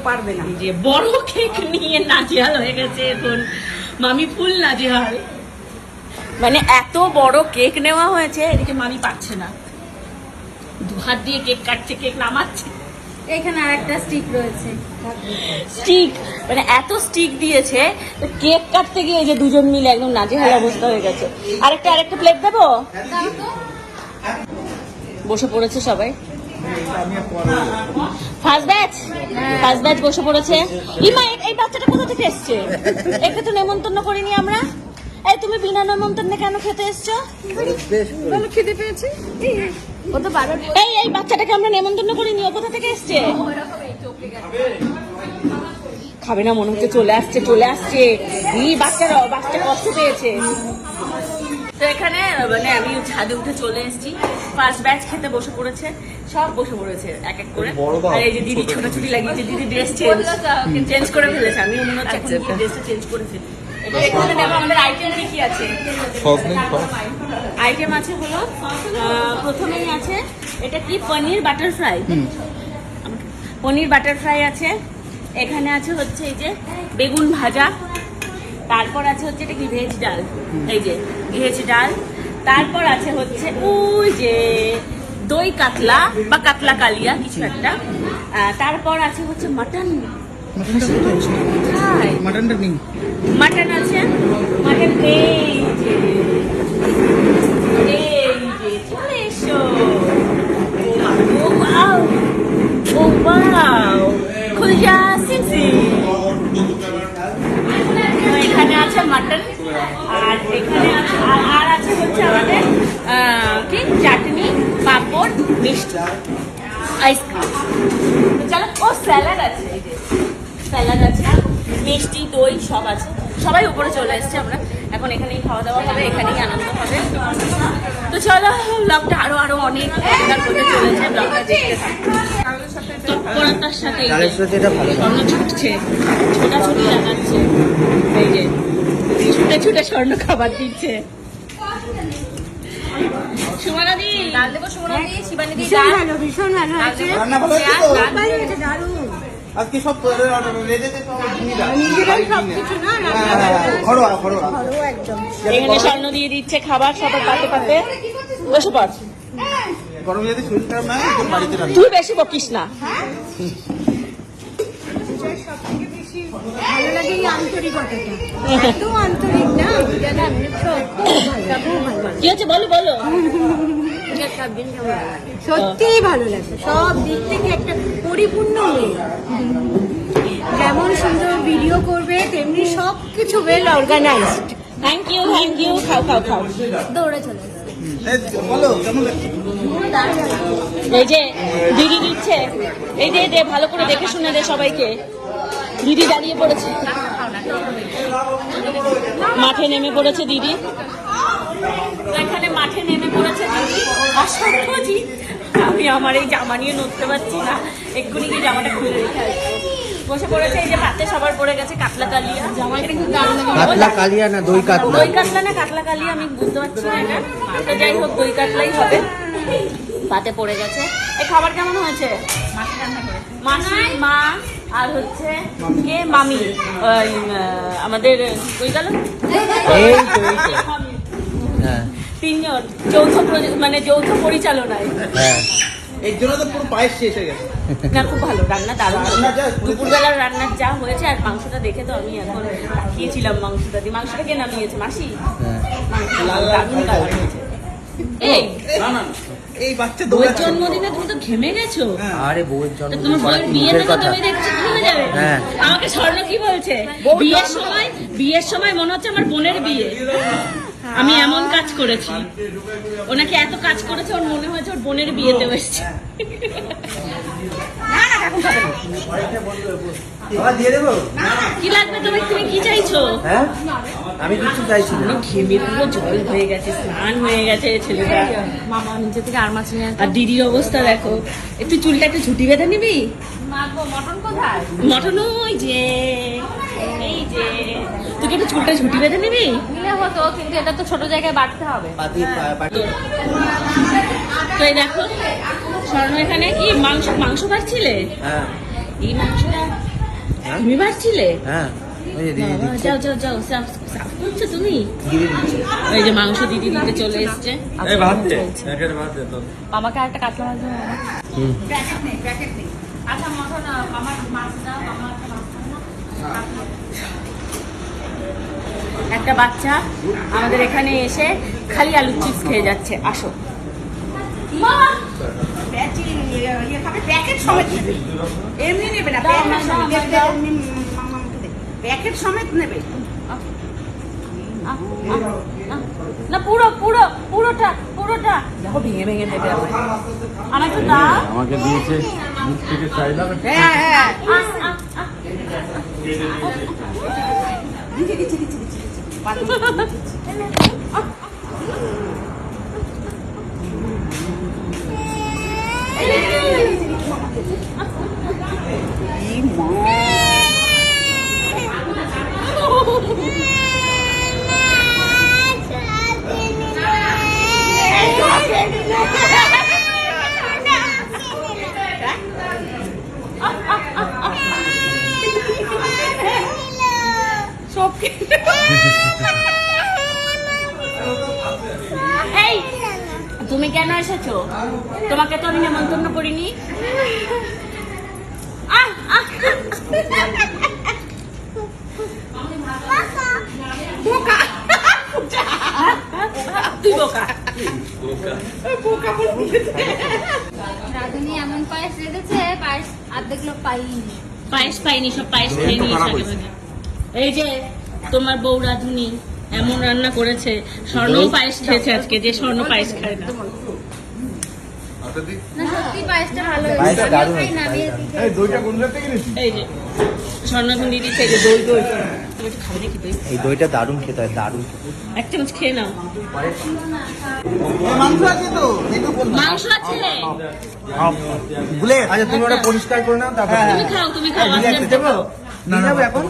পারবে না। যে বড় কেক নিয়ে নাজেহাল হয়ে গেছে এখন মামি, ফুল নাজেহাল। মানে এত বড় কেক নেওয়া হয়েছে, এদিকে মামি পাচ্ছে না, দু হাত দিয়ে কেক কাটছে, কেক নামাচ্ছে। এখানে আরেকটা স্টিক রয়েছে, স্টিক, মানে এত স্টিক দিয়েছে, কেক কাটতে গিয়ে যে দুজন মিলে একদম নাজেহাল অবস্থা হয়ে গেছে। আরেকটা প্লেট দেবো? বসে পড়েছে সবাই, ফার্স্ট ব্যাচ বসে পড়েছে। ইমা, এই বাচ্চাটা কোথা থেকে এসছে? একে তো নেমন্তন্ন করিনি আমরা। এই তুমি বিনা নেমন্তন্নে কেন খেতে এসছো? খেতে পেয়েছি। ও তো বারবার এই বাচ্চাটাকে আমরা নেমন্তন্ন করিনি, ও কোথা থেকে এসছে? খাবে না মনে হচ্ছে, চলে আসছে। এই বাচ্চা কষ্ট পেয়েছে। তো এখানে মানে আমি ছাদে উঠে চলে এসেছি, ফার্স্ট ব্যাচ খেতে বসে পড়েছে, সব বসে পড়েছে এক এক করে। আর এই যে দিদি ছোটাছুটি লাগিয়েছে, দিদি ড্রেস চেঞ্জ করে ফেলেছে। আমি মনে হচ্ছে এখন ড্রেসটা চেঞ্জ করে ফেলি। এখানে দেখো আমাদের আইটেম কি আছে। আইটেম আছে হলো, প্রথমেই আছে এটা কি, পনির বাটার ফ্রাই আছে। এখানে আছে হচ্ছে এই যে বেগুন ভাজা, তারপর আছে হচ্ছে এটা কি, ভেজ ডাল, এই যে ভেজ ডাল। তারপর আছে হচ্ছে ওই যে দই কাতলা বা কাতলা কালিয়া কিছু একটা। তারপর আছে হচ্ছে মাটন আছে, মাটন চলে এসো। ও ওয়াও, খুলজা সিনসি। এখানে আছে মাটন, আর এখানে আর আছে হচ্ছে আমাদের কি, চাটনি, পাঁপড়, মিষ্টি, আইসক্রিম। চলো, ও স্যালাড আছে, এই যে স্যালাড আছে, মিষ্টি, দই সব আছে। সবাই উপরে চলে এসছে, আমরা এখন এখানেই খাওয়া দাওয়া হবে, এখানেই আনন্দ হবে। তো চলো, ব্লগটা আরো অনেক করতে চলেছে, ব্লগটা দেখতে থাকো। তৎপরতার সাথে স্বর্ণ ছুটছে, ছোটাছুটি লাগাচ্ছে, এই যে ছুটে স্বর্ণ খাবার দিচ্ছে। সুমনাদি ডাল দেবো, সুমনাদি, শিবানীদি ডাল। ভীষণ ভালো আছে, আজকে সব এখানে স্বর্ণ দিয়ে দিচ্ছে খাবার সবার পাতে পাতে। বসে পড়, গরম যদি শরীর খারাপ না হয় বাড়িতে রান্না। তুই বেশি বকিস না। ভালো লাগে এই আন্তরিকতাটা, এত আন্তরিক না, কি হচ্ছে বলো? সত্যিই ভালো লাগে, সব দিক থেকে একটা পরিপূর্ণ মেয়ে। যেমন সুন্দর ভিডিও করবে, তেমনি সবকিছু ওয়েল অর্গানাইজড। Thank you. খাও দৌড়ে চলে বলো কেমন এই যে দিদি দিচ্ছে, এই যে ভালো করে দেখে শুনে দে সবাইকে। দিদি দাঁড়িয়ে পড়েছে, মাঠে নেমে পড়েছে দিদি। এখানে মাঠে নেমে পড়েছে দিদি আর সত্যজিৎ। আমি আমার এই জামা নিয়ে নড়তে পারছি না, এক্ষুনি কি জামাটা খুলে রেখে আসবো। বসে পড়েছে, এই যে পাতে সবার পড়ে গেছে কাতলা কালিয়া। জামাটা কিন্তু কাতলা কালিয়া না দই কাতলা? দই কাতলা না কাতলা কালিয়া আমি বুঝতে পারছি না এটা। তো যাই হোক, দই কাতলাই হবে। পাতে পড়ে গেছে। এই খাবার কেমন হয়েছে? মাসি, মা আর হচ্ছে কে, মামি, আমাদের ওই গেল তিনজন যৌথ পরিচালনায়। এর জন্য তো পুরো পায়েস শেষ হয়ে গেছে। না, খুব ভালো রান্না, দারুণ। দুপুরবেলার রান্নার যা হয়েছে, আর মাংসটা দেখে তো আমি এখন তাকিয়েছিলাম। মাংসটা কে নামিয়েছে? মাসি। দারুণ কালার হয়েছে। এই বাচ্চা বউয়ের জন্মদিনে তুমি তো ঘেমে গেছো। আরে বউয়ের জন্মদিন, তোমার বউয়ের বিয়েতে তো তুমি দেখছি ঘেমে যাবে। আমাকে স্বর্ণ কি বলছে, বিয়ের সময় মনে হচ্ছে আমার বোনের বিয়ে, আমি এমন কাজ করেছি। ওনাকে এত কাজ করেছে, ওর মনে হয়েছে ওর বোনের বিয়েতেও এসেছে। কি লাগবে তোমার? তুমি কি চাইছো? আমি কিছু চাইছি না। ঘেমে পুরো জল হয়ে গেছে, স্নান হয়ে গেছে ছেলেটা। মামা নিচে থেকে আর মাছ নিয়ে আর দিদির অবস্থা দেখো। একটু চুলটা একটু ঝুটি বেঁধে নিবি? মটন কোথায়? মটন ওই যে, এই যে তুই একটু চুলটা ঝুটি বেঁধে নিবি? নিলে হতো, কিন্তু এটা তো ছোট জায়গায় বাড়তে হবে। তো এই দেখো, স্বর্ণ এখানে কি মাংস বাড়ছিলে? এই মাংসটা তুমি বাড়ছিলে? হ্যাঁ ওই যে দিদি দিচ্ছে। যাও যাও যাও, সাফ করছো তুমি? দিদি দিচ্ছে। এই যে মাংস দিদি দিতে চলে এসছে। আমাকে একটা কাতলা মাছ দাও। হুম। আচ্ছা মটন আমার মাছ দাও, আমার একটা মাছ দাও না। একটা বাচ্চা আমাদের এখানে এসে খালি আলু চিপস খেয়ে যাচ্ছে। আসো মা, প্যাকেট সমেত নেবে, এমনি নেবে না, প্যাকেট সমেত নেবে। না পুরো পুরো পুরোটা পুরোটা দেখো, ভেঙে ভেঙে দেবে আমার। আমার একটু দাও। আমাকে দিয়েছে মুখ থেকে চাইলাম। হ্যাঁ হ্যাঁ, সব এই, তুমি কেন এসেছো? তোমাকে তো আমি নেমন্তন্ন করিনি। আহ, আহ। তুই বোকা। রাধুনি এমন পায়েস রেখেছে, পায়েস অর্ধেক লোক পাইনি। পায়েস পাইনি, সব পায়েস খেয়ে নিয়েছে আগে ভাগে। এই যে তোমার বউ রাধুনি এমন রান্না করেছে, স্বর্ণও পায়েস খেয়েছে আজকে, যে স্বর্ণ পায়েস খায় না। না সত্যি পায়েসটা ভালো পায়েসটা হয়েছে। দারুণ আমিও খাই না, হয়েছে, আমি পায়েসটা। এই দইটা কোন জায়গা থেকে নিয়েছি? এই যে স্বর্ণ এখন দিদি থেকে দই দই তুমি একটু খাবে নাকি দই? এই দইটা দারুণ খেতে হয়, দারুণ খেতে। এক চামচ খেয়ে নাও। মাংস আছে তো, মাংস আছে, ভুলে আচ্ছা তুমি ওটা পরিষ্কার করে নাও তারপর। তুমি খাও, তুমি খাও। আস্তে আস্তে দেবো খাও। না না এখন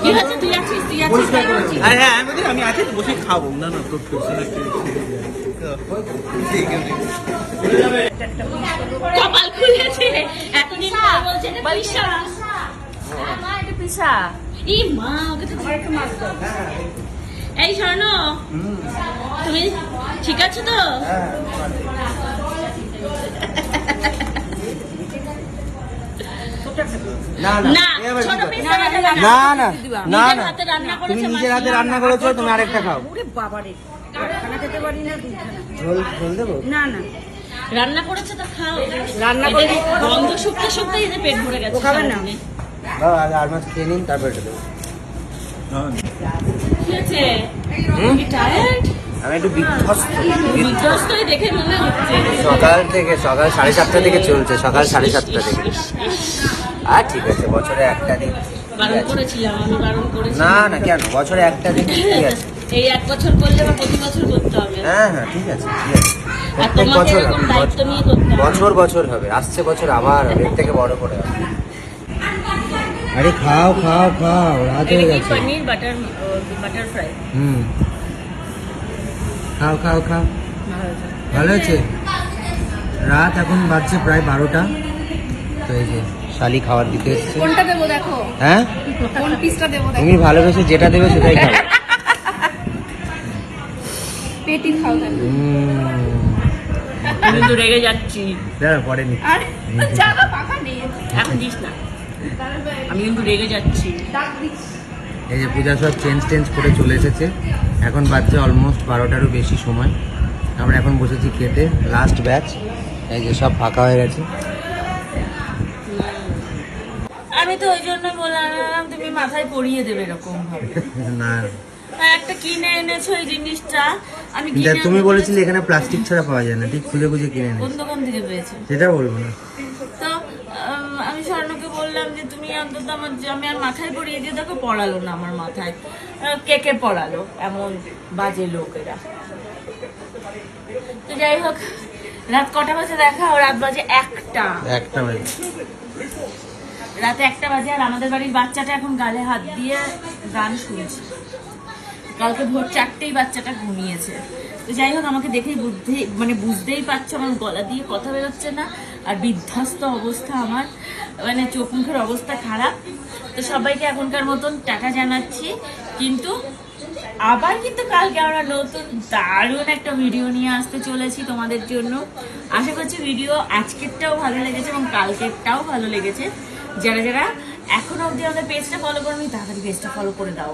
কি আছে? তুই আছিস, তুই আছিস, পরিষ্কার তাই করে বলছিস। হ্যাঁ হ্যাঁ আমি আছি তো, বসে খাবো না না তো কপাল খুলেছে, এতদিন পর বলছে এটা পিসা। হ্যাঁ মা, এটা পিসা। এই মা, ওকে তো একটু মাছ দাও। এই স্বর্ণ, তুমি ঠিক আছো তো? না না, এ আবার কি ছোট কথা? পিসা রাখা যাবে না না না নিজের না হাতে রান্না তুমি করেছে, নিজের হাতে মাসি। রান্না করেছো, তুমি আরেকটা খাও। ওরে বাবারে, খানা খেতে পারি না, দুধখানা। ঝোল ঝোল দেবো। না না, রান্না করেছে তো খাও। রান্না এদের করে- গন্ধ শুকতে শুকতে এদের পেট ভরে গেছে। ও খাবে না? সারাদিনে। বাবা আর মাছ খেয়ে নিন তারপর এটা দেবো। কি আছে? তুমি tired? আমি একটু বিধ্বস্ত। বিধ্বস্তই দেখে মনে হচ্ছে। সকাল 7:30 থেকে চলছে, সকাল 7:30 থেকে। ইস, ইস। আর ঠিক আছে, বছরে একটা দিন। বারণ করেছিলাম, আমি বারণ করেছিলাম। না না কেন, বছরে একটা দিন ঠিক আছে। এই 1 বছর করলে আবার প্রতি বছর করতে হবে। হ্যাঁ হ্যাঁ ঠিক আছে ঠিক আছে। আর প্রত্যেক তোমাকে বছর এরকম হবে, দায়িত্ব নিয়ে করতে হবে। বছর বছর হবে, আসছে বছর আবার হবে, এর থেকে বড় করে হবে। আরে খাও খাও খাও, রাত এটা হয়ে কি গেছে। পনির বাটার ফ্রাই? হুম খাও খাও খাও, ভালো আছে। রাত এখন বাজছে প্রায় 12টা। তো এই যে শালি খাবার দিতে এসছে। কোনটা দেবো দেখো, হ্যাঁ কোন পিসটা দেবো দেখো। তুমি ভালোবেসে যেটা দেবে সেটাই খাও। পেটি খাও তাহলে। আমি তো রেগে যাচ্ছি। দাঁড়া পরে নি। আর জায়গা ফাঁকা নেই, এখন দিস না, আমি কিন্তু রেগে যাচ্ছি। ডাক দিস। এই যে পূজা সব চেঞ্জ করে চলে এসেছে। এখন বাজছে অলমোস্ট 12টারও বেশি সময়। আমরা এখন বসেছি খেতে, লাস্ট ব্যাচ। এই যে সব ফাঁকা হয়ে গেছে। আমি তো ওই জন্য বললাম তুমি মাথায় পরিয়ে দেবে এরকম ভাবে। না একটা কিনে এনেছো এই জিনিসটা, আমি দেখ, কিনে তুমি বলেছিলে এখানে প্লাস্টিক ছাড়া পাওয়া যায় না, ঠিক খুলে বুঝে কিনে কোন এনেছি। দোকান থেকে পেয়েছো? সেটা বলবো না। তো আমি স্বর্ণকে বললাম যে তুমি অন্তত আমার, আমি আর মাথায় পরিয়ে দিয়ে, দেখো পড়ালো না আমার মাথায়। কে পড়ালো, এমন বাজে লোকেরা। তো যাই হোক, রাত কটা বাজে দেখা, রাত বাজে 1টা। একটা বাজে। রাতে 1টা বাজে, আর আমাদের বাড়ির বাচ্চাটা এখন গালে হাত দিয়ে গান শুনছে। কালকে ভোর 4টেই বাচ্চাটা ঘুমিয়েছে। তো যাই হোক, আমাকে দেখেই বুঝতেই পারছো আমার গলা দিয়ে কথা বেরোচ্ছে না। আর বিধ্বস্ত অবস্থা আমার, মানে চোখ মুখের অবস্থা খারাপ। তো সবাইকে এখনকার মতন টাটা জানাচ্ছি, কিন্তু আবার কিন্তু কালকে আমরা নতুন দারুণ একটা ভিডিও নিয়ে আসতে চলেছি তোমাদের জন্য। আশা করছি ভিডিও আজকেরটাও ভালো লেগেছে এবং কালকেরটাও ভালো লেগেছে। যারা যারা এখনো অবধি আমাদের পেজটা ফলো করোনি তাড়াতাড়ি পেজটা ফলো করে দাও।